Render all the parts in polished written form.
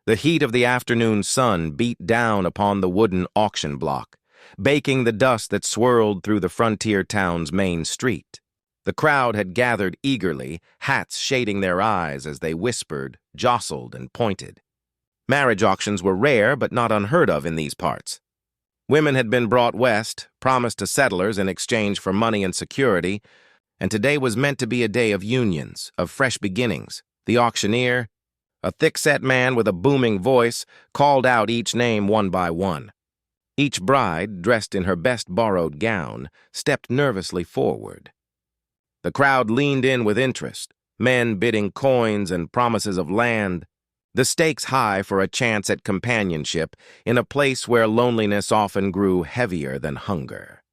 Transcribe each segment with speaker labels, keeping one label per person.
Speaker 1: The heat of the afternoon sun beat down upon the wooden auction block, baking the dust that swirled through the frontier town's main street. The crowd had gathered eagerly, hats shading their eyes as they whispered, jostled, and pointed. Marriage auctions were rare but not unheard of in these parts. Women had been brought west, promised to settlers in exchange for money and security, and today was meant to be a day of unions, of fresh beginnings. The auctioneer, a thick-set man with a booming voice, called out each name one by one. Each bride, dressed in her best borrowed gown, stepped nervously forward. The crowd leaned in with interest, men bidding coins and promises of land, the stakes high for a chance at companionship in a place where loneliness often grew heavier than hunger.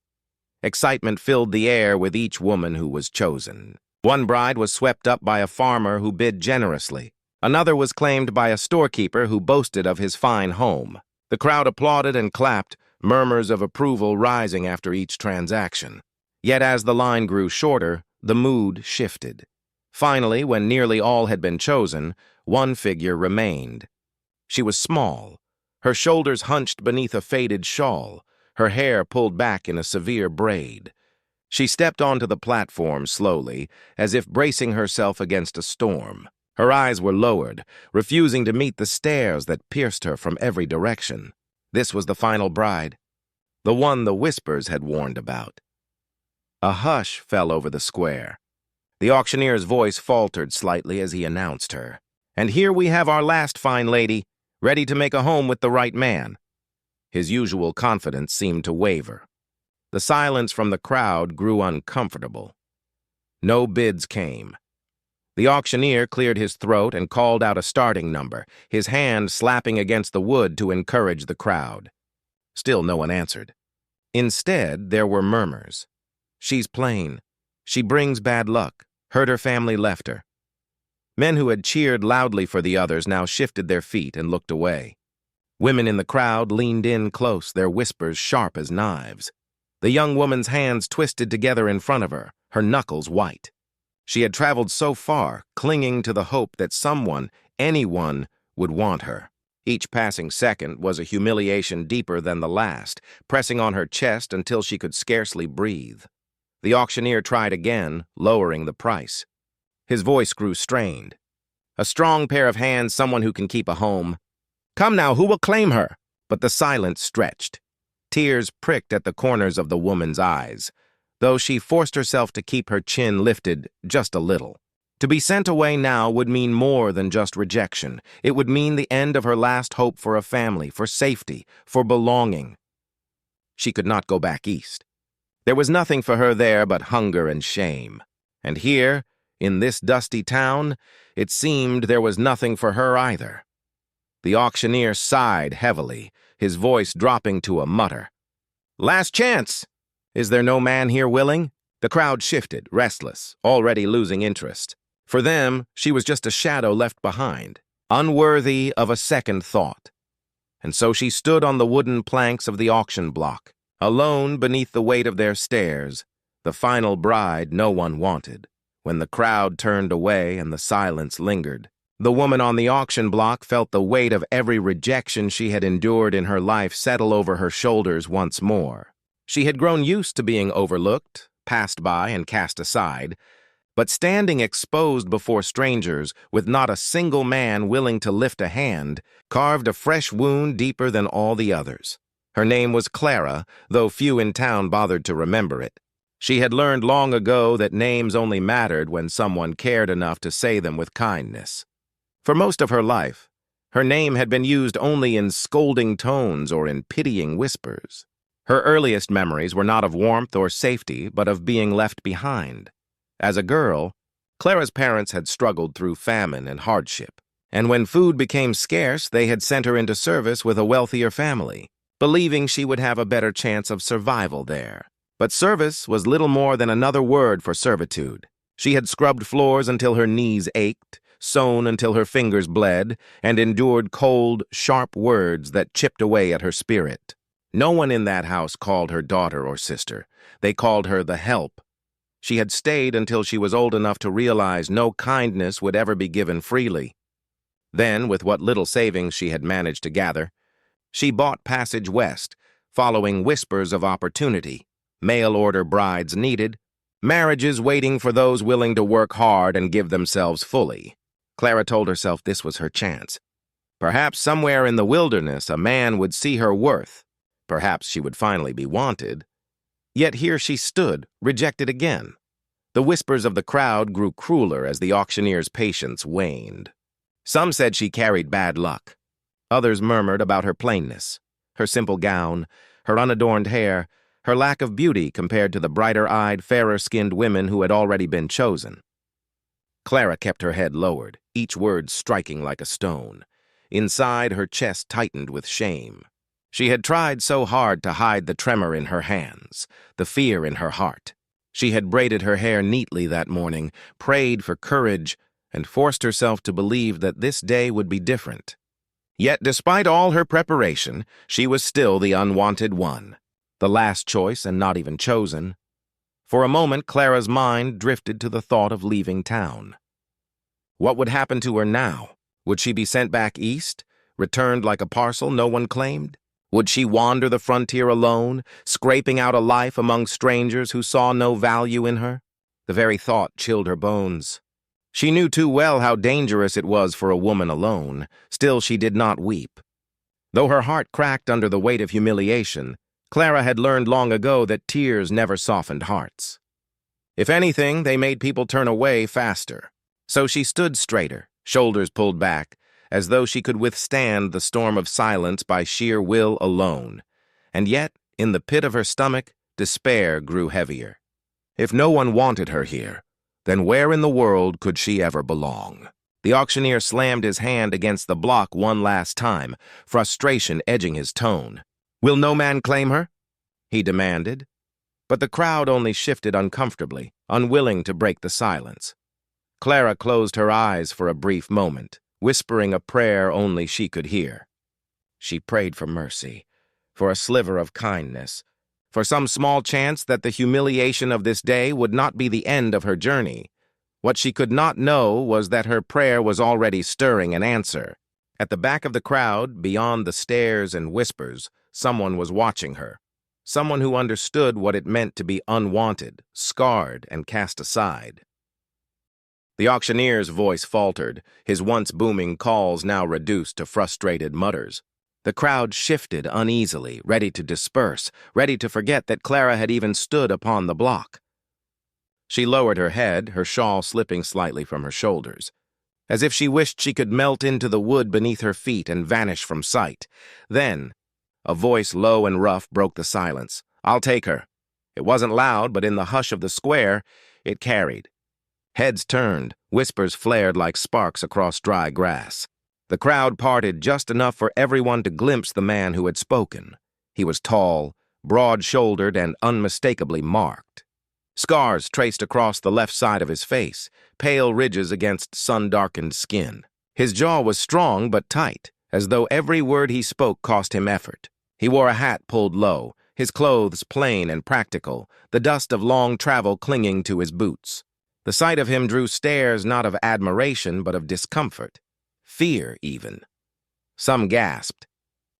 Speaker 1: Excitement filled the air with each woman who was chosen. One bride was swept up by a farmer who bid generously. Another was claimed by a storekeeper who boasted of his fine home. The crowd applauded and clapped, murmurs of approval rising after each transaction. Yet as the line grew shorter, the mood shifted. Finally, when nearly all had been chosen, one figure remained. She was small, her shoulders hunched beneath a faded shawl, her hair pulled back in a severe braid. She stepped onto the platform slowly, as if bracing herself against a storm. Her eyes were lowered, refusing to meet the stares that pierced her from every direction. This was the final bride, the one the whispers had warned about. A hush fell over the square. The auctioneer's voice faltered slightly as he announced her. "And here we have our last fine lady, ready to make a home with the right man." His usual confidence seemed to waver. The silence from the crowd grew uncomfortable. No bids came. The auctioneer cleared his throat and called out a starting number, his hand slapping against the wood to encourage the crowd. Still no one answered. Instead, there were murmurs. "She's plain. She brings bad luck. Heard her family left her." Men who had cheered loudly for the others now shifted their feet and looked away. Women in the crowd leaned in close, their whispers sharp as knives. The young woman's hands twisted together in front of her, her knuckles white. She had traveled so far, clinging to the hope that someone, anyone, would want her. Each passing second was a humiliation deeper than the last, pressing on her chest until she could scarcely breathe. The auctioneer tried again, lowering the price. His voice grew strained. "A strong pair of hands, someone who can keep a home. Come now, who will claim her?" But the silence stretched. Tears pricked at the corners of the woman's eyes, though she forced herself to keep her chin lifted just a little. To be sent away now would mean more than just rejection. It would mean the end of her last hope for a family, for safety, for belonging. She could not go back east. There was nothing for her there but hunger and shame. And here, in this dusty town, it seemed there was nothing for her either. The auctioneer sighed heavily, his voice dropping to a mutter. "Last chance! Is there no man here willing?" The crowd shifted, restless, already losing interest. For them, she was just a shadow left behind, unworthy of a second thought. And so she stood on the wooden planks of the auction block, alone beneath the weight of their stares, the final bride no one wanted. When the crowd turned away and the silence lingered, the woman on the auction block felt the weight of every rejection she had endured in her life settle over her shoulders once more. She had grown used to being overlooked, passed by, and cast aside, but standing exposed before strangers with not a single man willing to lift a hand carved a fresh wound deeper than all the others. Her name was Clara, though few in town bothered to remember it. She had learned long ago that names only mattered when someone cared enough to say them with kindness. For most of her life, her name had been used only in scolding tones or in pitying whispers. Her earliest memories were not of warmth or safety, but of being left behind. As a girl, Clara's parents had struggled through famine and hardship, and when food became scarce, they had sent her into service with a wealthier family, believing she would have a better chance of survival there. But service was little more than another word for servitude. She had scrubbed floors until her knees ached, sewn until her fingers bled, and endured cold, sharp words that chipped away at her spirit. No one in that house called her daughter or sister. They called her the help. She had stayed until she was old enough to realize no kindness would ever be given freely. Then, with what little savings she had managed to gather, she bought passage west, following whispers of opportunity, mail-order brides needed, marriages waiting for those willing to work hard and give themselves fully. Clara told herself this was her chance. Perhaps somewhere in the wilderness a man would see her worth. Perhaps she would finally be wanted. Yet here she stood, rejected again. The whispers of the crowd grew crueler as the auctioneer's patience waned. Some said she carried bad luck. Others murmured about her plainness, her simple gown, her unadorned hair, her lack of beauty compared to the brighter-eyed, fairer-skinned women who had already been chosen. Clara kept her head lowered, each word striking like a stone. Inside, her chest tightened with shame. She had tried so hard to hide the tremor in her hands, the fear in her heart. She had braided her hair neatly that morning, prayed for courage, and forced herself to believe that this day would be different. Yet, despite all her preparation, she was still the unwanted one, the last choice and not even chosen. For a moment, Clara's mind drifted to the thought of leaving town. What would happen to her now? Would she be sent back east, returned like a parcel no one claimed? Would she wander the frontier alone, scraping out a life among strangers who saw no value in her? The very thought chilled her bones. She knew too well how dangerous it was for a woman alone. Still, she did not weep. Though her heart cracked under the weight of humiliation, Clara had learned long ago that tears never softened hearts. If anything, they made people turn away faster. So she stood straighter, shoulders pulled back, as though she could withstand the storm of silence by sheer will alone. And yet, in the pit of her stomach, despair grew heavier. If no one wanted her here, then where in the world could she ever belong? The auctioneer slammed his hand against the block one last time, frustration edging his tone. "Will no man claim her?" he demanded. But the crowd only shifted uncomfortably, unwilling to break the silence. Clara closed her eyes for a brief moment, whispering a prayer only she could hear. She prayed for mercy, for a sliver of kindness, for some small chance that the humiliation of this day would not be the end of her journey. What she could not know was that her prayer was already stirring an answer. At the back of the crowd, beyond the stares and whispers, someone was watching her. Someone who understood what it meant to be unwanted, scarred, and cast aside. The auctioneer's voice faltered, his once booming calls now reduced to frustrated mutters. The crowd shifted uneasily, ready to disperse, ready to forget that Clara had even stood upon the block. She lowered her head, her shawl slipping slightly from her shoulders, as if she wished she could melt into the wood beneath her feet and vanish from sight. Then, a voice low and rough broke the silence. "I'll take her." It wasn't loud, but in the hush of the square, it carried. Heads turned, whispers flared like sparks across dry grass. The crowd parted just enough for everyone to glimpse the man who had spoken. He was tall, broad-shouldered, and unmistakably marked. Scars traced across the left side of his face, pale ridges against sun-darkened skin. His jaw was strong but tight, as though every word he spoke cost him effort. He wore a hat pulled low, his clothes plain and practical, the dust of long travel clinging to his boots. The sight of him drew stares not of admiration but of discomfort. Fear, even. Some gasped.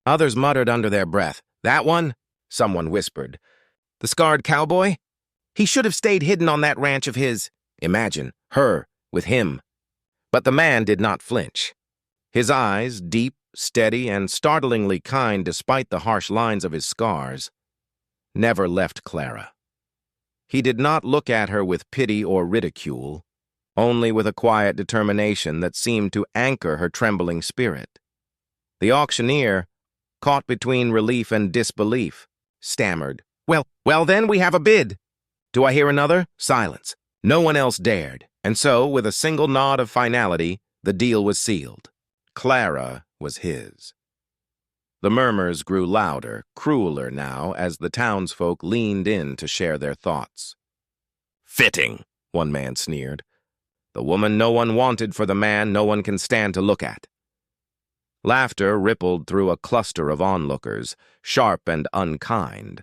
Speaker 1: Others muttered under their breath. "That one?" someone whispered. "The scarred cowboy? He should have stayed hidden on that ranch of his." Imagine, her, with him. But the man did not flinch. His eyes, deep, steady, and startlingly kind despite the harsh lines of his scars, never left Clara. He did not look at her with pity or ridicule, only with a quiet determination that seemed to anchor her trembling spirit. The auctioneer, caught between relief and disbelief, stammered, Well then, we have a bid." "Do I hear another?" Silence. No one else dared, and so, with a single nod of finality, the deal was sealed. Clara was his. The murmurs grew louder, crueler now, as the townsfolk leaned in to share their thoughts. "Fitting," one man sneered. "The woman no one wanted for the man no one can stand to look at." Laughter rippled through a cluster of onlookers, sharp and unkind.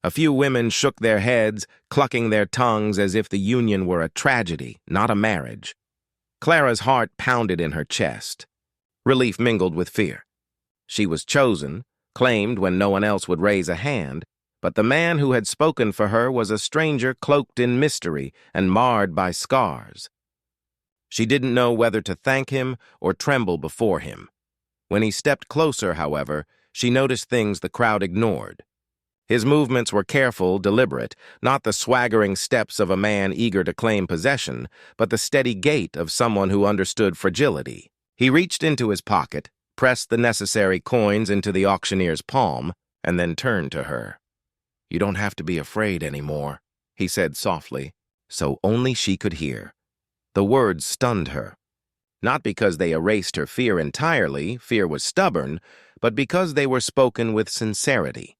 Speaker 1: A few women shook their heads, clucking their tongues as if the union were a tragedy, not a marriage. Clara's heart pounded in her chest. Relief mingled with fear. She was chosen, claimed when no one else would raise a hand, but the man who had spoken for her was a stranger cloaked in mystery and marred by scars. She didn't know whether to thank him or tremble before him. When he stepped closer, however, she noticed things the crowd ignored. His movements were careful, deliberate, not the swaggering steps of a man eager to claim possession, but the steady gait of someone who understood fragility. He reached into his pocket, pressed the necessary coins into the auctioneer's palm, and then turned to her. "You don't have to be afraid anymore," he said softly, so only she could hear. The words stunned her. Not because they erased her fear entirely, fear was stubborn, but because they were spoken with sincerity.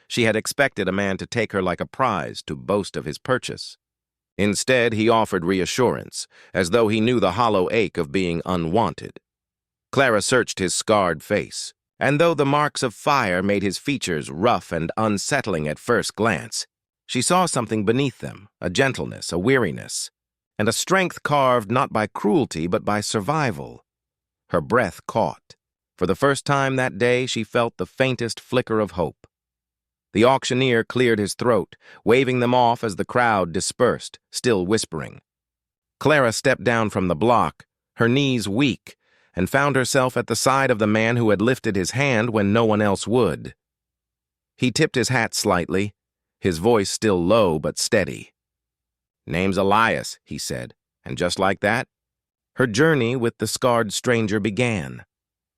Speaker 1: She had expected a man to take her like a prize, to boast of his purchase. Instead, he offered reassurance, as though he knew the hollow ache of being unwanted. Clara searched his scarred face, and though the marks of fire made his features rough and unsettling at first glance, she saw something beneath them, a gentleness, a weariness, and a strength carved not by cruelty but by survival. Her breath caught. For the first time that day, she felt the faintest flicker of hope. The auctioneer cleared his throat, waving them off as the crowd dispersed, still whispering. Clara stepped down from the block, her knees weak, and found herself at the side of the man who had lifted his hand when no one else would. He tipped his hat slightly, his voice still low but steady. "Name's Elias," he said, and just like that, her journey with the scarred stranger began.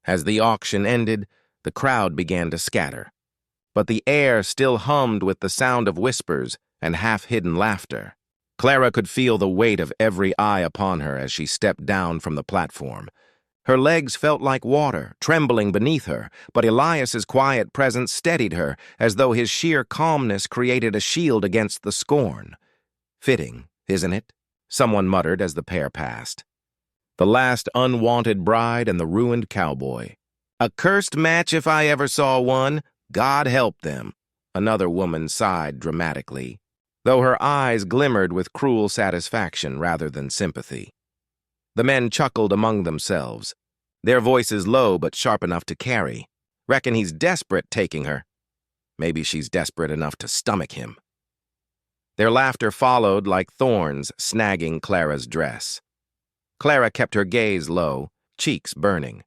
Speaker 1: As the auction ended, the crowd began to scatter. But the air still hummed with the sound of whispers and half-hidden laughter. Clara could feel the weight of every eye upon her as she stepped down from the platform. Her legs felt like water, trembling beneath her, but Elias's quiet presence steadied her, as though his sheer calmness created a shield against the scorn. "Fitting, isn't it?" someone muttered as the pair passed. The last unwanted bride and the ruined cowboy. "A cursed match if I ever saw one. God help them," another woman sighed dramatically, though her eyes glimmered with cruel satisfaction rather than sympathy. The men chuckled among themselves, their voices low but sharp enough to carry. "Reckon he's desperate taking her. Maybe she's desperate enough to stomach him." Their laughter followed like thorns snagging Clara's dress. Clara kept her gaze low, cheeks burning.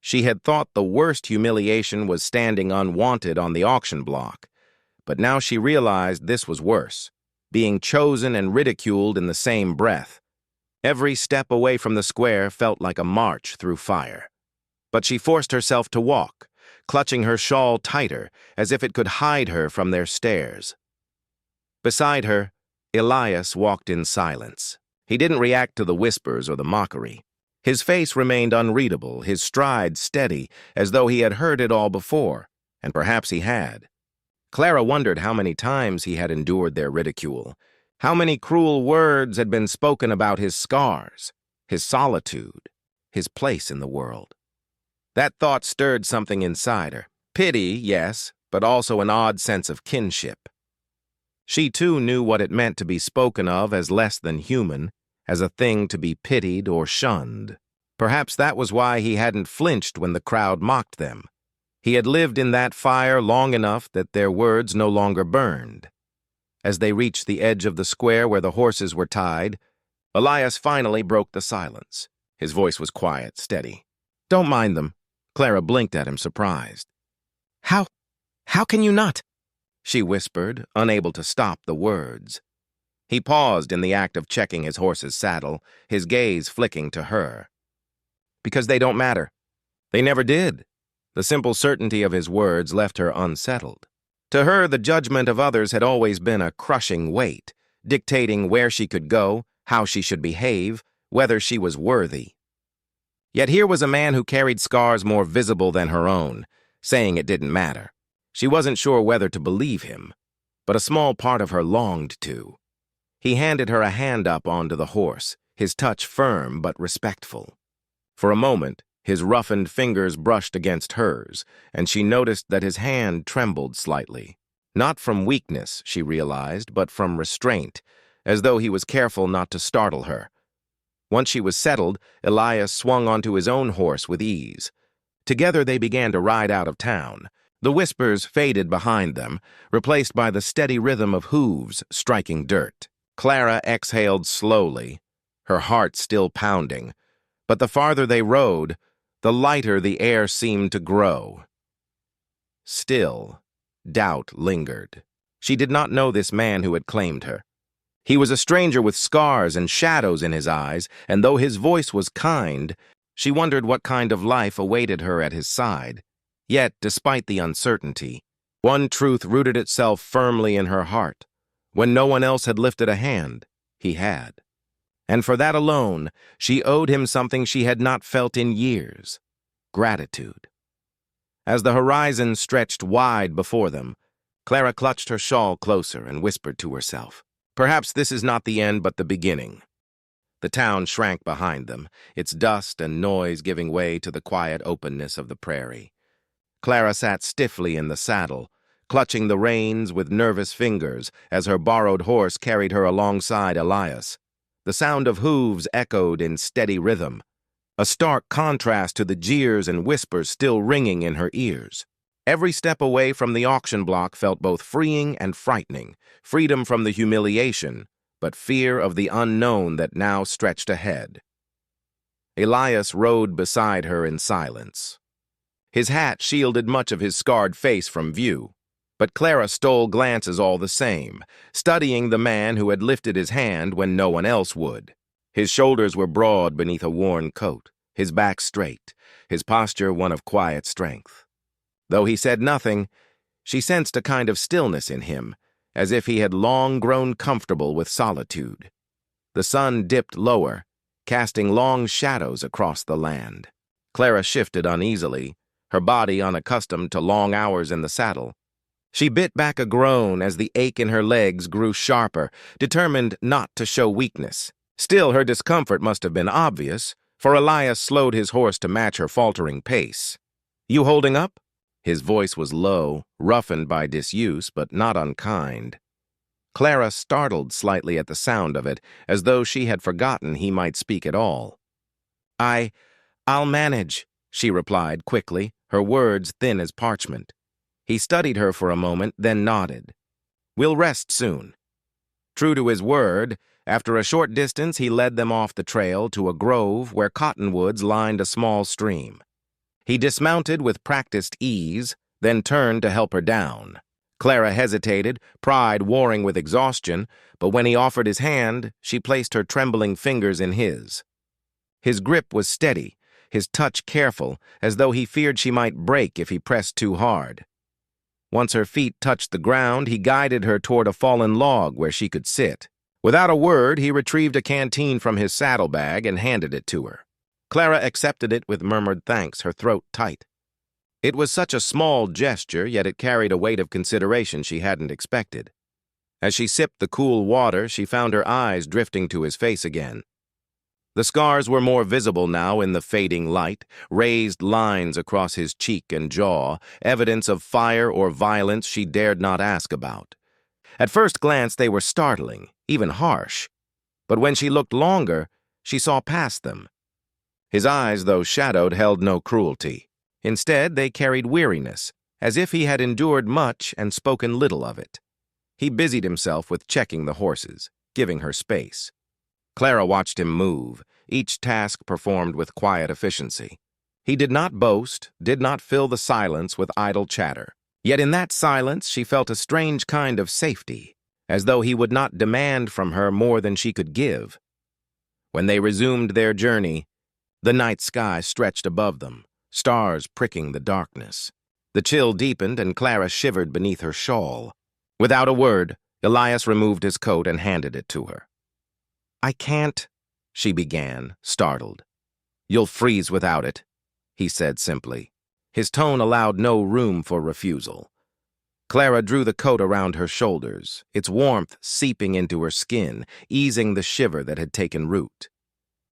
Speaker 1: She had thought the worst humiliation was standing unwanted on the auction block, but now she realized this was worse, being chosen and ridiculed in the same breath. Every step away from the square felt like a march through fire. But she forced herself to walk, clutching her shawl tighter, as if it could hide her from their stares. Beside her, Elias walked in silence. He didn't react to the whispers or the mockery. His face remained unreadable, his stride steady, as though he had heard it all before, and perhaps he had. Clara wondered how many times he had endured their ridicule, how many cruel words had been spoken about his scars, his solitude, his place in the world. That thought stirred something inside her. Pity, yes, but also an odd sense of kinship. She too knew what it meant to be spoken of as less than human, as a thing to be pitied or shunned. Perhaps that was why he hadn't flinched when the crowd mocked them. He had lived in that fire long enough that their words no longer burned. As they reached the edge of the square where the horses were tied, Elias finally broke the silence. His voice was quiet, steady. "Don't mind them." Clara blinked at him, surprised. How can you not?" she whispered, unable to stop the words. He paused in the act of checking his horse's saddle, his gaze flicking to her. "Because they don't matter. They never did." The simple certainty of his words left her unsettled. To her, the judgment of others had always been a crushing weight, dictating where she could go, how she should behave, whether she was worthy. Yet here was a man who carried scars more visible than her own, saying it didn't matter. She wasn't sure whether to believe him, but a small part of her longed to. He handed her a hand up onto the horse, his touch firm but respectful. For a moment, his roughened fingers brushed against hers, and she noticed that his hand trembled slightly. Not from weakness, she realized, but from restraint, as though he was careful not to startle her. Once she was settled, Elias swung onto his own horse with ease. Together they began to ride out of town. The whispers faded behind them, replaced by the steady rhythm of hooves striking dirt. Clara exhaled slowly, her heart still pounding. But the farther they rode, the lighter the air seemed to grow. Still, doubt lingered. She did not know this man who had claimed her. He was a stranger with scars and shadows in his eyes, and though his voice was kind, she wondered what kind of life awaited her at his side. Yet, despite the uncertainty, one truth rooted itself firmly in her heart. When no one else had lifted a hand, he had. And for that alone, she owed him something she had not felt in years: gratitude. As the horizon stretched wide before them, Clara clutched her shawl closer and whispered to herself, "Perhaps this is not the end but the beginning." The town shrank behind them, its dust and noise giving way to the quiet openness of the prairie. Clara sat stiffly in the saddle, clutching the reins with nervous fingers as her borrowed horse carried her alongside Elias. The sound of hooves echoed in steady rhythm, a stark contrast to the jeers and whispers still ringing in her ears. Every step away from the auction block felt both freeing and frightening, freedom from the humiliation, but fear of the unknown that now stretched ahead. Elias rode beside her in silence. His hat shielded much of his scarred face from view, but Clara stole glances all the same, studying the man who had lifted his hand when no one else would. His shoulders were broad beneath a worn coat, his back straight, his posture one of quiet strength. Though he said nothing, she sensed a kind of stillness in him, as if he had long grown comfortable with solitude. The sun dipped lower, casting long shadows across the land. Clara shifted uneasily, her body unaccustomed to long hours in the saddle. She bit back a groan as the ache in her legs grew sharper, determined not to show weakness. Still, her discomfort must have been obvious, for Elias slowed his horse to match her faltering pace. "You holding up?" His voice was low, roughened by disuse, but not unkind. Clara startled slightly at the sound of it, as though she had forgotten he might speak at all. I'll manage," she replied quickly, her words thin as parchment. He studied her for a moment, then nodded. "We'll rest soon." True to his word, after a short distance he led them off the trail to a grove where cottonwoods lined a small stream. He dismounted with practiced ease, then turned to help her down. Clara hesitated, pride warring with exhaustion, but when he offered his hand, she placed her trembling fingers in his. His grip was steady, his touch careful, as though he feared she might break if he pressed too hard. Once her feet touched the ground, he guided her toward a fallen log where she could sit. Without a word, he retrieved a canteen from his saddlebag and handed it to her. Clara accepted it with murmured thanks, her throat tight. It was such a small gesture, yet it carried a weight of consideration she hadn't expected. As she sipped the cool water, she found her eyes drifting to his face again. The scars were more visible now in the fading light, raised lines across his cheek and jaw, evidence of fire or violence she dared not ask about. At first glance they were startling, even harsh, but when she looked longer, she saw past them. His eyes, though shadowed, held no cruelty. Instead, they carried weariness, as if he had endured much and spoken little of it. He busied himself with checking the horses, giving her space. Clara watched him move, each task performed with quiet efficiency. He did not boast, did not fill the silence with idle chatter. Yet in that silence she felt a strange kind of safety, as though he would not demand from her more than she could give. When they resumed their journey, the night sky stretched above them, stars pricking the darkness. The chill deepened and Clara shivered beneath her shawl. Without a word, Elias removed his coat and handed it to her. "I can't," she began, startled. "You'll freeze without it," he said simply. His tone allowed no room for refusal. Clara drew the coat around her shoulders, its warmth seeping into her skin, easing the shiver that had taken root.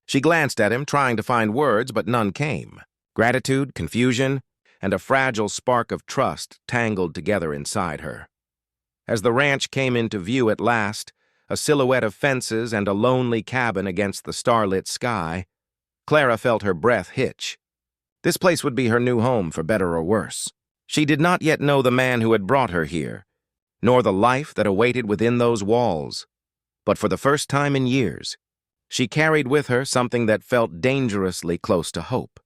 Speaker 1: She glanced at him, trying to find words, but none came. Gratitude, confusion, and a fragile spark of trust tangled together inside her. As the ranch came into view at last, a silhouette of fences and a lonely cabin against the starlit sky, Clara felt her breath hitch. This place would be her new home, for better or worse. She did not yet know the man who had brought her here, nor the life that awaited within those walls. But for the first time in years, she carried with her something that felt dangerously close to hope.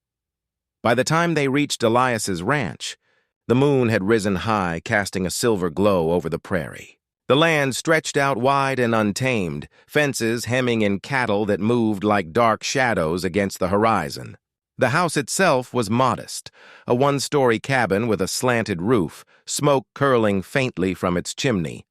Speaker 1: By the time they reached Elias's ranch, the moon had risen high, casting a silver glow over the prairie. The land stretched out wide and untamed, fences hemming in cattle that moved like dark shadows against the horizon. The house itself was modest, a one-story cabin with a slanted roof, smoke curling faintly from its chimney.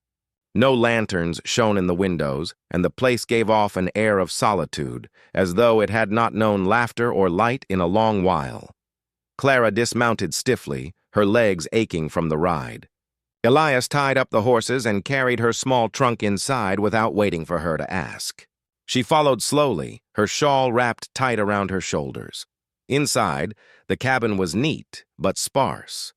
Speaker 1: No lanterns shone in the windows, and the place gave off an air of solitude, as though it had not known laughter or light in a long while. Clara dismounted stiffly, her legs aching from the ride. Elias tied up the horses and carried her small trunk inside without waiting for her to ask. She followed slowly, her shawl wrapped tight around her shoulders. Inside, the cabin was neat but sparse.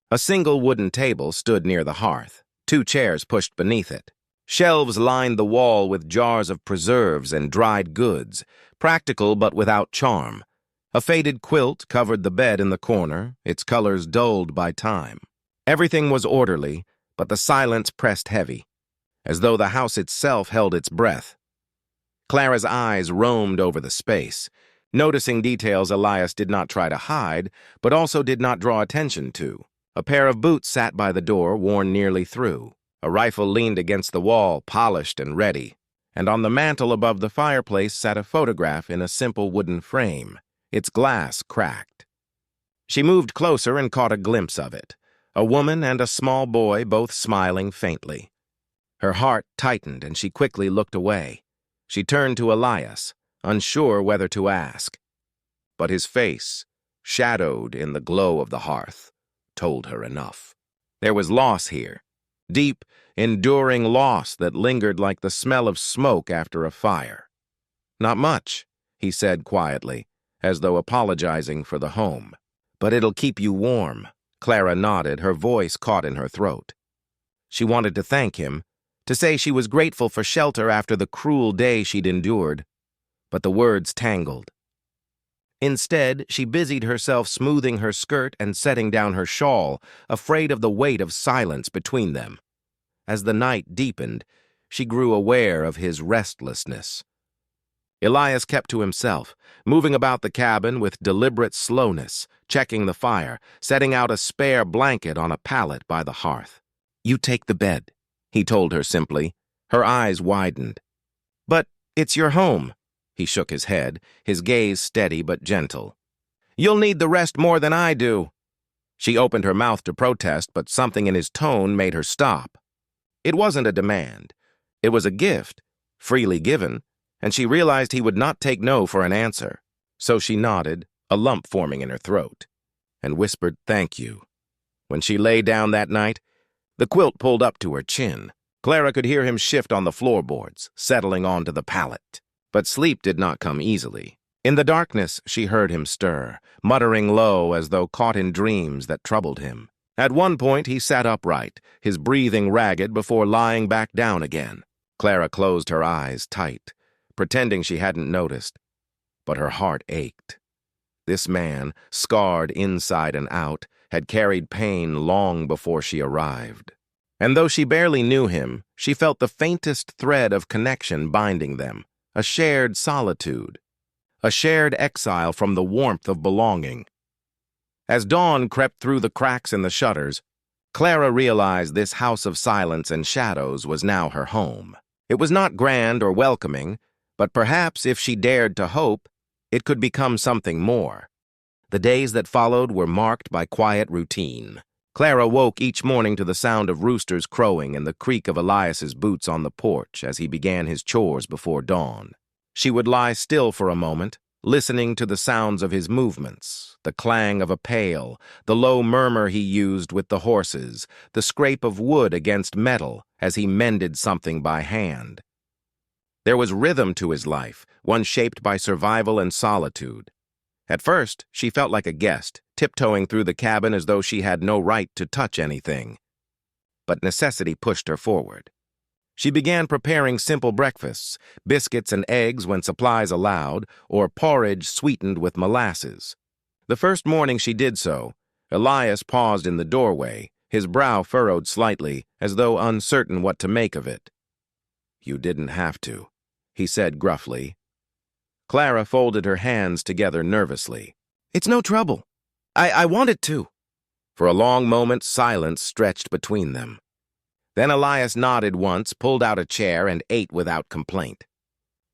Speaker 1: A single wooden table stood near the hearth, 2 chairs pushed beneath it. Shelves lined the wall with jars of preserves and dried goods, practical but without charm. A faded quilt covered the bed in the corner, its colors dulled by time. Everything was orderly, but the silence pressed heavy, as though the house itself held its breath. Clara's eyes roamed over the space, noticing details Elias did not try to hide, but also did not draw attention to. A pair of boots sat by the door, worn nearly through. A rifle leaned against the wall, polished and ready. And on the mantel above the fireplace sat a photograph in a simple wooden frame, its glass cracked. She moved closer and caught a glimpse of it. A woman and a small boy, both smiling faintly. Her heart tightened and she quickly looked away. She turned to Elias, unsure whether to ask. But his face, shadowed in the glow of the hearth, told her enough. There was loss here. Deep, enduring loss that lingered like the smell of smoke after a fire. "Not much," he said quietly, as though apologizing for the home. "But it'll keep you warm." Clara nodded, her voice caught in her throat. She wanted to thank him, to say she was grateful for shelter after the cruel day she'd endured, but the words tangled. Instead, she busied herself smoothing her skirt and setting down her shawl, afraid of the weight of silence between them. As the night deepened, she grew aware of his restlessness. Elias kept to himself, moving about the cabin with deliberate slowness, checking the fire, setting out a spare blanket on a pallet by the hearth. "You take the bed," he told her simply. Her eyes widened. "But it's your home." He shook his head, his gaze steady but gentle. "You'll need the rest more than I do." She opened her mouth to protest, but something in his tone made her stop. It wasn't a demand. It was a gift, freely given, and she realized he would not take no for an answer. So she nodded, a lump forming in her throat, and whispered thank you. When she lay down that night, the quilt pulled up to her chin. Clara could hear him shift on the floorboards, settling onto the pallet. But sleep did not come easily. In the darkness, she heard him stir, muttering low as though caught in dreams that troubled him. At one point, he sat upright, his breathing ragged before lying back down again. Clara closed her eyes tight, pretending she hadn't noticed, but her heart ached. This man, scarred inside and out, had carried pain long before she arrived. And though she barely knew him, she felt the faintest thread of connection binding them. A shared solitude, a shared exile from the warmth of belonging. As dawn crept through the cracks in the shutters, Clara realized this house of silence and shadows was now her home. It was not grand or welcoming, but perhaps if she dared to hope, it could become something more. The days that followed were marked by quiet routine. Clara woke each morning to the sound of roosters crowing and the creak of Elias's boots on the porch as he began his chores before dawn. She would lie still for a moment, listening to the sounds of his movements, the clang of a pail, the low murmur he used with the horses, the scrape of wood against metal as he mended something by hand. There was rhythm to his life, one shaped by survival and solitude. At first, she felt like a guest, tiptoeing through the cabin as though she had no right to touch anything. But necessity pushed her forward. She began preparing simple breakfasts, biscuits and eggs when supplies allowed, or porridge sweetened with molasses. The first morning she did so, Elias paused in the doorway, his brow furrowed slightly, as though uncertain what to make of it. "You didn't have to," he said gruffly. Clara folded her hands together nervously. "It's no trouble. I wanted to." For a long moment, silence stretched between them. Then Elias nodded once, pulled out a chair, and ate without complaint.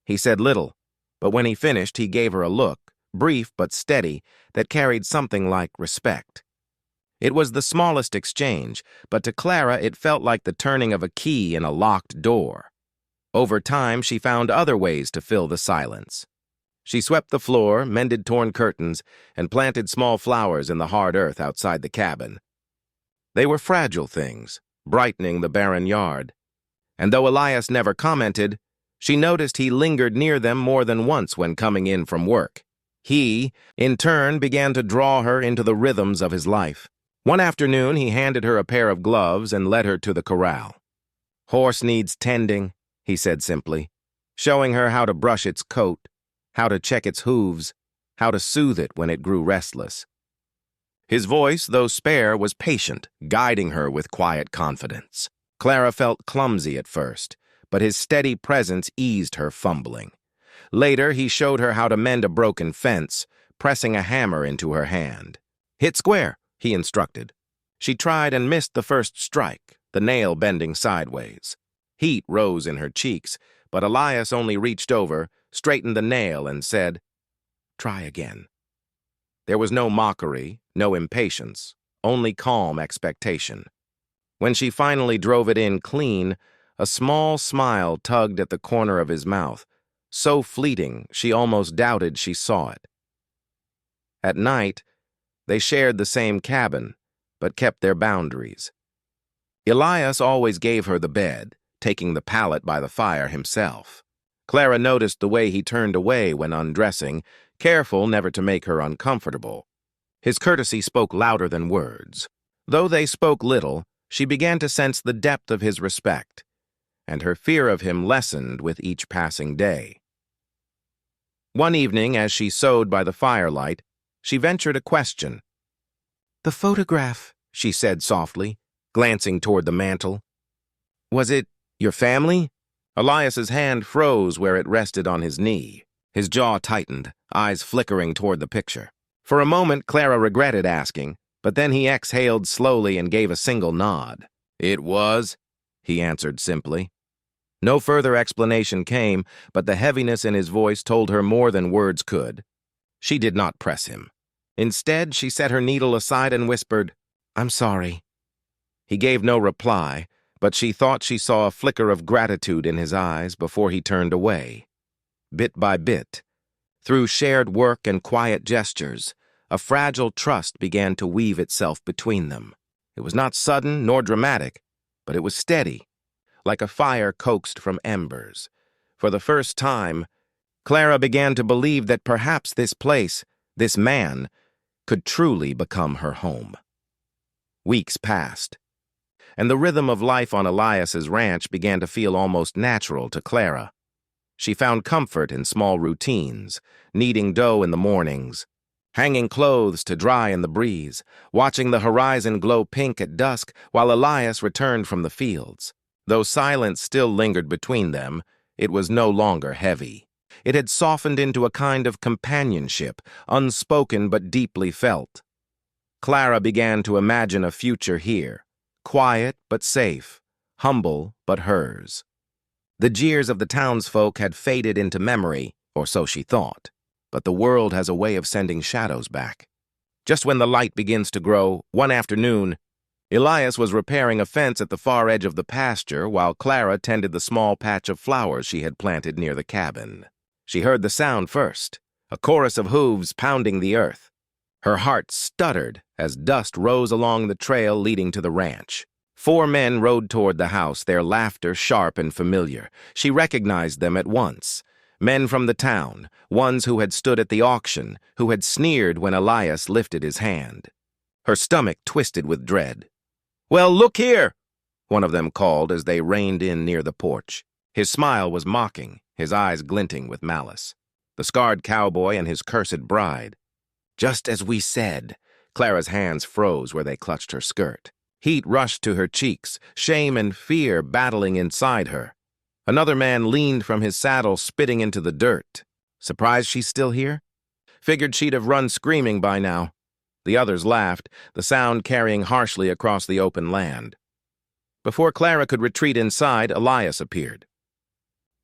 Speaker 1: He said little, but when he finished, he gave her a look, brief but steady, that carried something like respect. It was the smallest exchange, but to Clara it felt like the turning of a key in a locked door. Over time, she found other ways to fill the silence. She swept the floor, mended torn curtains, and planted small flowers in the hard earth outside the cabin. They were fragile things, brightening the barren yard. And though Elias never commented, she noticed he lingered near them more than once when coming in from work. He, in turn, began to draw her into the rhythms of his life. One afternoon, he handed her a pair of gloves and led her to the corral. "Horse needs tending," he said simply, showing her how to brush its coat, how to check its hooves, how to soothe it when it grew restless. His voice, though spare, was patient, guiding her with quiet confidence. Clara felt clumsy at first, but his steady presence eased her fumbling. Later, he showed her how to mend a broken fence, pressing a hammer into her hand. "Hit square," he instructed. She tried and missed the first strike, the nail bending sideways. Heat rose in her cheeks, but Elias only reached over, straightened the nail, and said, "Try again." There was no mockery, no impatience, only calm expectation. When she finally drove it in clean, a small smile tugged at the corner of his mouth, so fleeting she almost doubted she saw it. At night, they shared the same cabin, but kept their boundaries. Elias always gave her the bed, taking the pallet by the fire himself. Clara noticed the way he turned away when undressing, careful never to make her uncomfortable. His courtesy spoke louder than words. Though they spoke little, she began to sense the depth of his respect, and her fear of him lessened with each passing day. One evening, as she sewed by the firelight, she ventured a question. "The photograph," she said softly, glancing toward the mantel. "Was it your family?" Elias's hand froze where it rested on his knee. His jaw tightened, eyes flickering toward the picture. For a moment, Clara regretted asking, but then he exhaled slowly and gave a single nod. "It was," he answered simply. No further explanation came, but the heaviness in his voice told her more than words could. She did not press him. Instead, she set her needle aside and whispered, "I'm sorry." He gave no reply, but she thought she saw a flicker of gratitude in his eyes before he turned away. Bit by bit, through shared work and quiet gestures, a fragile trust began to weave itself between them. It was not sudden nor dramatic, but it was steady, like a fire coaxed from embers. For the first time, Clara began to believe that perhaps this place, this man, could truly become her home. Weeks passed, and the rhythm of life on Elias's ranch began to feel almost natural to Clara. She found comfort in small routines, kneading dough in the mornings, hanging clothes to dry in the breeze, watching the horizon glow pink at dusk while Elias returned from the fields. Though silence still lingered between them, it was no longer heavy. It had softened into a kind of companionship, unspoken but deeply felt. Clara began to imagine a future here, quiet but safe, humble but hers. The jeers of the townsfolk had faded into memory, or so she thought, but the world has a way of sending shadows back. Just when the light begins to grow, one afternoon, Elias was repairing a fence at the far edge of the pasture while Clara tended the small patch of flowers she had planted near the cabin. She heard the sound first, a chorus of hooves pounding the earth. Her heart stuttered as dust rose along the trail leading to the ranch. 4 men rode toward the house, their laughter sharp and familiar. She recognized them at once. Men from the town, ones who had stood at the auction, who had sneered when Elias lifted his hand. Her stomach twisted with dread. "Well, look here!" one of them called as they reined in near the porch. His smile was mocking, his eyes glinting with malice. The scarred cowboy and his cursed bride. Just as we said. Clara's hands froze where they clutched her skirt. Heat rushed to her cheeks, shame and fear battling inside her. Another man leaned from his saddle, spitting into the dirt. Surprised she's still here? Figured she'd have run screaming by now. The others laughed, the sound carrying harshly across the open land. Before Clara could retreat inside, Elias appeared.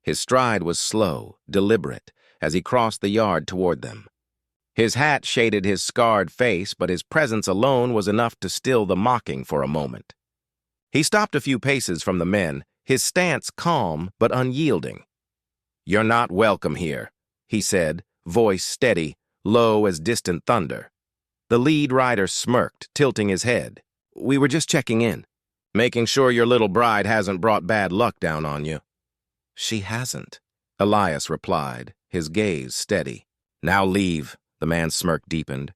Speaker 1: His stride was slow, deliberate, as he crossed the yard toward them. His hat shaded his scarred face, but his presence alone was enough to still the mocking for a moment. He stopped a few paces from the men, his stance calm but unyielding. "You're not welcome here," he said, voice steady, low as distant thunder. The lead rider smirked, tilting his head. "We were just checking in, making sure your little bride hasn't brought bad luck down on you." "She hasn't," Elias replied, his gaze steady. "Now leave." The man's smirk deepened.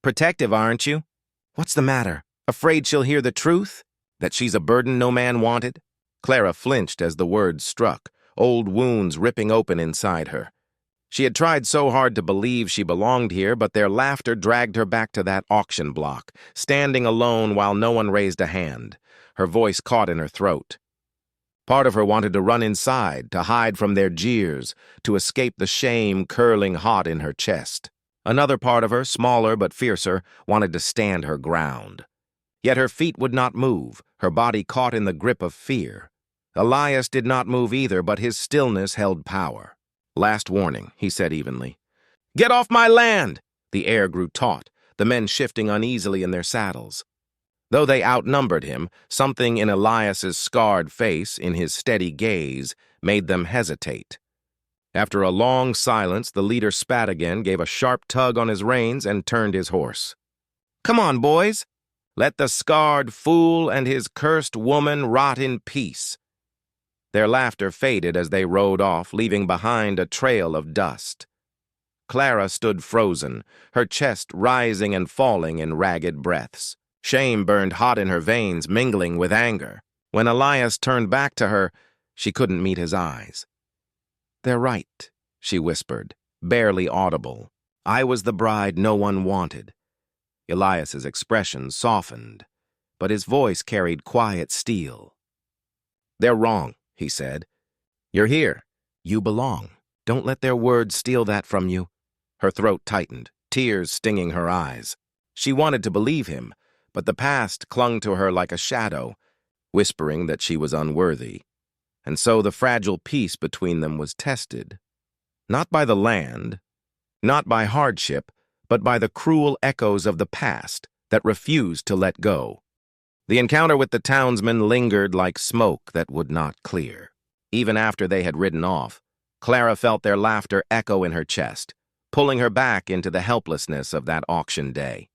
Speaker 1: "Protective, aren't you? What's the matter? Afraid she'll hear the truth? That she's a burden no man wanted?" Clara flinched as the words struck, old wounds ripping open inside her. She had tried so hard to believe she belonged here, but their laughter dragged her back to that auction block, standing alone while no one raised a hand, her voice caught in her throat. Part of her wanted to run inside, to hide from their jeers, to escape the shame curling hot in her chest. Another part of her, smaller but fiercer, wanted to stand her ground. Yet her feet would not move, her body caught in the grip of fear. Elias did not move either, but his stillness held power. "Last warning," he said evenly. "Get off my land!" The air grew taut, the men shifting uneasily in their saddles. Though they outnumbered him, something in Elias's scarred face, in his steady gaze, made them hesitate. After a long silence, the leader spat again, gave a sharp tug on his reins, and turned his horse. "Come on, boys! Let the scarred fool and his cursed woman rot in peace." Their laughter faded as they rode off, leaving behind a trail of dust. Clara stood frozen, her chest rising and falling in ragged breaths. Shame burned hot in her veins, mingling with anger. When Elias turned back to her, she couldn't meet his eyes. "They're right," she whispered, barely audible. "I was the bride no one wanted." Elias's expression softened, but his voice carried quiet steel. "They're wrong," he said. "You're here. You belong. Don't let their words steal that from you." Her throat tightened, tears stinging her eyes. She wanted to believe him, but the past clung to her like a shadow, whispering that she was unworthy. And so the fragile peace between them was tested. Not by the land, not by hardship, but by the cruel echoes of the past that refused to let go. The encounter with the townsmen lingered like smoke that would not clear. Even after they had ridden off, Clara felt their laughter echo in her chest, pulling her back into the helplessness of that auction day.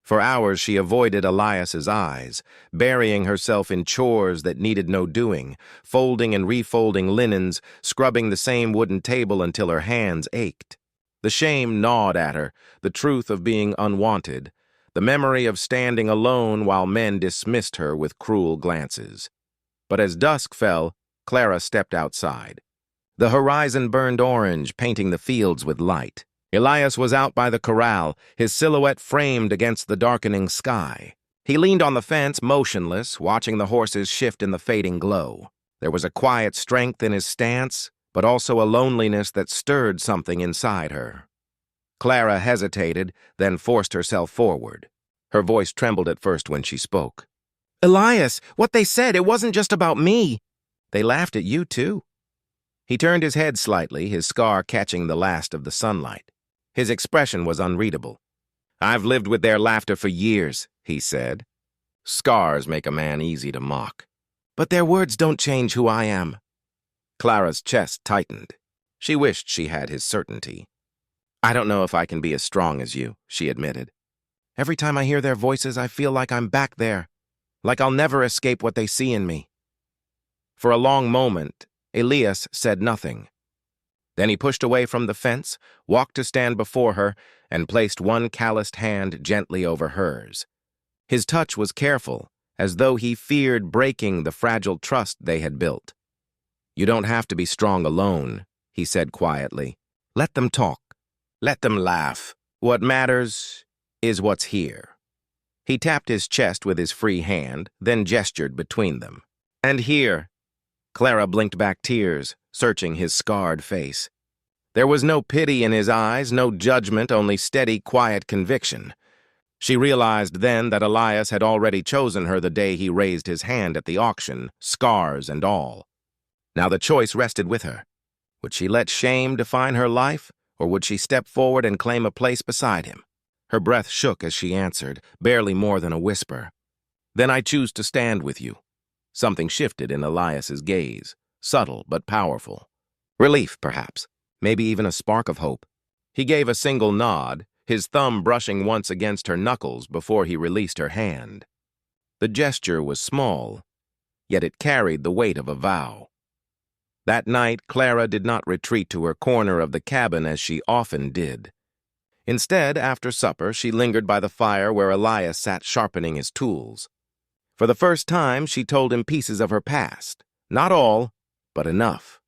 Speaker 1: For hours she avoided Elias's eyes, burying herself in chores that needed no doing, folding and refolding linens, scrubbing the same wooden table until her hands ached. The shame gnawed at her, the truth of being unwanted, the memory of standing alone while men dismissed her with cruel glances. But as dusk fell, Clara stepped outside. The horizon burned orange, painting the fields with light. Elias was out by the corral, his silhouette framed against the darkening sky. He leaned on the fence, motionless, watching the horses shift in the fading glow. There was a quiet strength in his stance, but also a loneliness that stirred something inside her. Clara hesitated, then forced herself forward. Her voice trembled at first when she spoke. "Elias, what they said, it wasn't just about me. They laughed at you, too." He turned his head slightly, his scar catching the last of the sunlight. His expression was unreadable. "I've lived with their laughter for years," he said. "Scars make a man easy to mock. But their words don't change who I am." Clara's chest tightened. She wished she had his certainty. "I don't know if I can be as strong as you," she admitted. "Every time I hear their voices, I feel like I'm back there, like I'll never escape what they see in me." For a long moment, Elias said nothing. Then he pushed away from the fence, walked to stand before her, and placed one calloused hand gently over hers. His touch was careful, as though he feared breaking the fragile trust they had built. "You don't have to be strong alone," he said quietly. "Let them talk. Let them laugh. What matters is what's here." He tapped his chest with his free hand, then gestured between them. "And here." Clara blinked back tears, searching his scarred face. There was no pity in his eyes, no judgment, only steady, quiet conviction. She realized then that Elias had already chosen her the day he raised his hand at the auction, scars and all. Now the choice rested with her. Would she let shame define her life, or would she step forward and claim a place beside him? Her breath shook as she answered, barely more than a whisper. "Then I choose to stand with you." Something shifted in Elias's gaze, subtle but powerful. Relief, perhaps, maybe even a spark of hope. He gave a single nod, his thumb brushing once against her knuckles before he released her hand. The gesture was small, yet it carried the weight of a vow. That night, Clara did not retreat to her corner of the cabin as she often did. Instead, after supper, she lingered by the fire where Elias sat sharpening his tools. For the first time, she told him pieces of her past. Not all, but enough.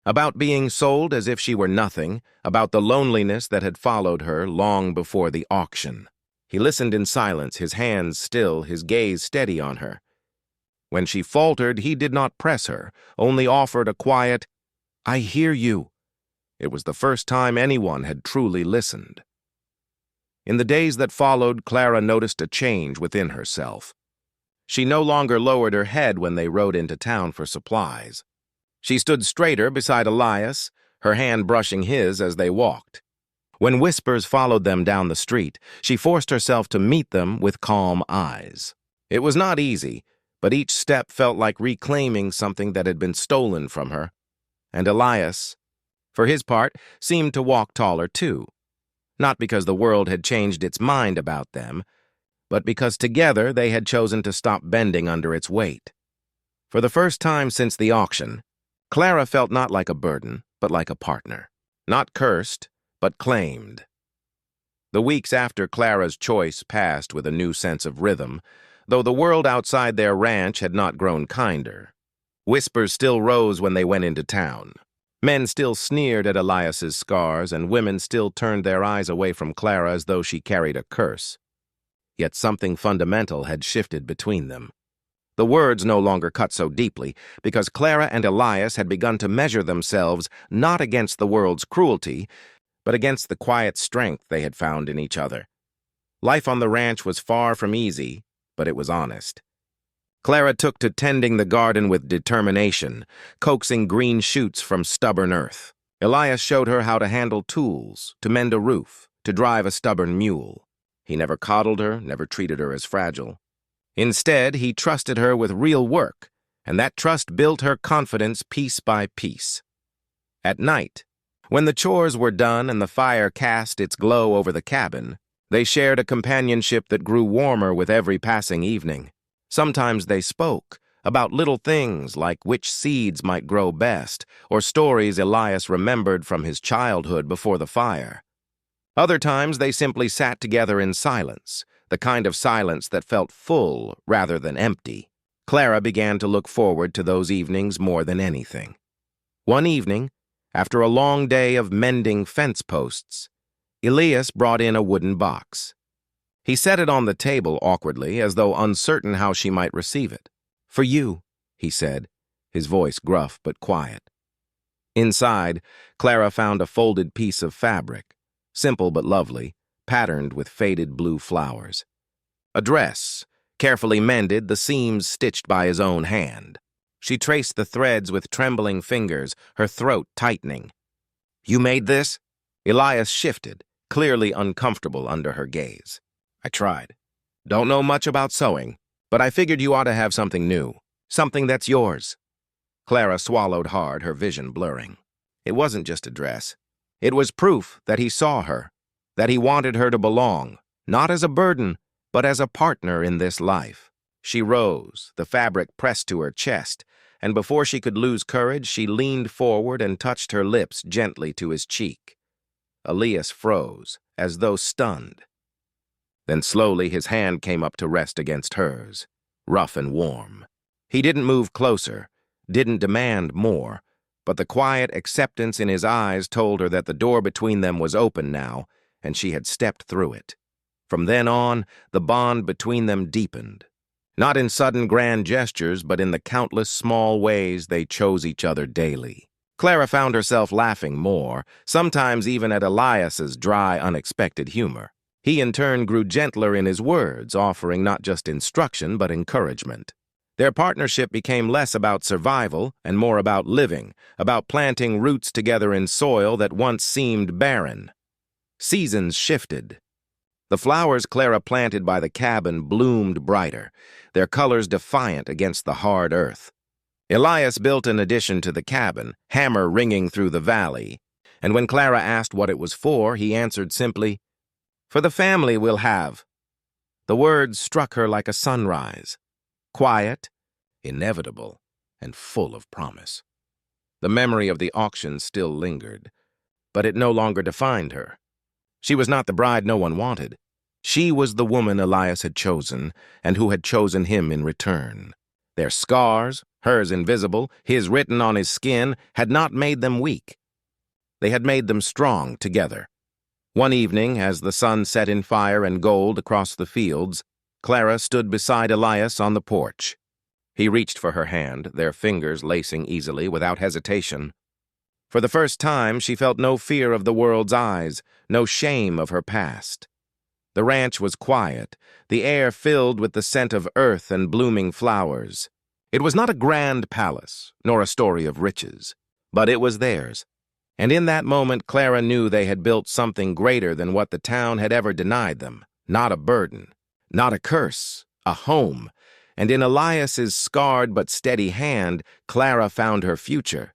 Speaker 1: About being sold as if she were nothing, about the loneliness that had followed her long before the auction. He listened in silence, his hands still, his gaze steady on her. When she faltered, he did not press her, only offered a quiet, "I hear you." It was the first time anyone had truly listened. In the days that followed, Clara noticed a change within herself. She no longer lowered her head when they rode into town for supplies. She stood straighter beside Elias, her hand brushing his as they walked. When whispers followed them down the street, she forced herself to meet them with calm eyes. It was not easy, but each step felt like reclaiming something that had been stolen from her. And Elias, for his part, seemed to walk taller too. Not because the world had changed its mind about them, but because together they had chosen to stop bending under its weight. For the first time since the auction, Clara felt not like a burden, but like a partner. Not cursed, but claimed. The weeks after Clara's choice passed with a new sense of rhythm, though the world outside their ranch had not grown kinder. Whispers still rose when they went into town. Men still sneered at Elias's scars, and women still turned their eyes away from Clara as though she carried a curse. Yet something fundamental had shifted between them. The words no longer cut so deeply, because Clara and Elias had begun to measure themselves not against the world's cruelty, but against the quiet strength they had found in each other. Life on the ranch was far from easy, but it was honest. Clara took to tending the garden with determination, coaxing green shoots from stubborn earth. Elias showed her how to handle tools, to mend a roof, to drive a stubborn mule. He never coddled her, never treated her as fragile. Instead, he trusted her with real work, and that trust built her confidence piece by piece. At night, when the chores were done and the fire cast its glow over the cabin, they shared a companionship that grew warmer with every passing evening. Sometimes they spoke about little things like which seeds might grow best, or stories Elias remembered from his childhood before the fire. Other times they simply sat together in silence, the kind of silence that felt full rather than empty. Clara began to look forward to those evenings more than anything. One evening, after a long day of mending fence posts, Elias brought in a wooden box. He set it on the table awkwardly, as though uncertain how she might receive it. "For you," he said, his voice gruff but quiet. Inside, Clara found a folded piece of fabric, simple but lovely, patterned with faded blue flowers. A dress, carefully mended, the seams stitched by his own hand. She traced the threads with trembling fingers, her throat tightening. "You made this?" Elias shifted, clearly uncomfortable under her gaze. "I tried. Don't know much about sewing, but I figured you ought to have something new, something that's yours." Clara swallowed hard, her vision blurring. It wasn't just a dress. It was proof that he saw her, that he wanted her to belong, not as a burden, but as a partner in this life. She rose, the fabric pressed to her chest, and before she could lose courage, she leaned forward and touched her lips gently to his cheek. Elias froze, as though stunned. Then slowly his hand came up to rest against hers. rough and warm. He didn't move closer, didn't demand more, but the quiet acceptance in his eyes told her that the door between them was open now, and she had stepped through it. From then on, the bond between them deepened. Not in sudden grand gestures, but in the countless small ways they chose each other daily. Clara found herself laughing more, sometimes even at Elias's dry, unexpected humor. He in turn grew gentler in his words, offering not just instruction but encouragement. Their partnership became less about survival and more about living, about planting roots together in soil that once seemed barren. Seasons shifted. The flowers Clara planted by the cabin bloomed brighter, their colors defiant against the hard earth. Elias built an addition to the cabin, hammer ringing through the valley, and when Clara asked what it was for, he answered simply, "For the family we'll have." The words struck her like a sunrise, quiet, inevitable, and full of promise. The memory of the auction still lingered, but it no longer defined her. She was not the bride no one wanted. She was the woman Elias had chosen, and who had chosen him in return. Their scars, hers invisible, his written on his skin, had not made them weak. They had made them strong together. One evening, as the sun set in fire and gold across the fields, Clara stood beside Elias on the porch. He reached for her hand, their fingers lacing easily without hesitation. For the first time, she felt no fear of the world's eyes, no shame of her past. The ranch was quiet, the air filled with the scent of earth and blooming flowers. It was not a grand palace, nor a story of riches, but it was theirs. And in that moment, Clara knew they had built something greater than what the town had ever denied them. Not a burden, not a curse, a home. And in Elias's scarred but steady hand, Clara found her future.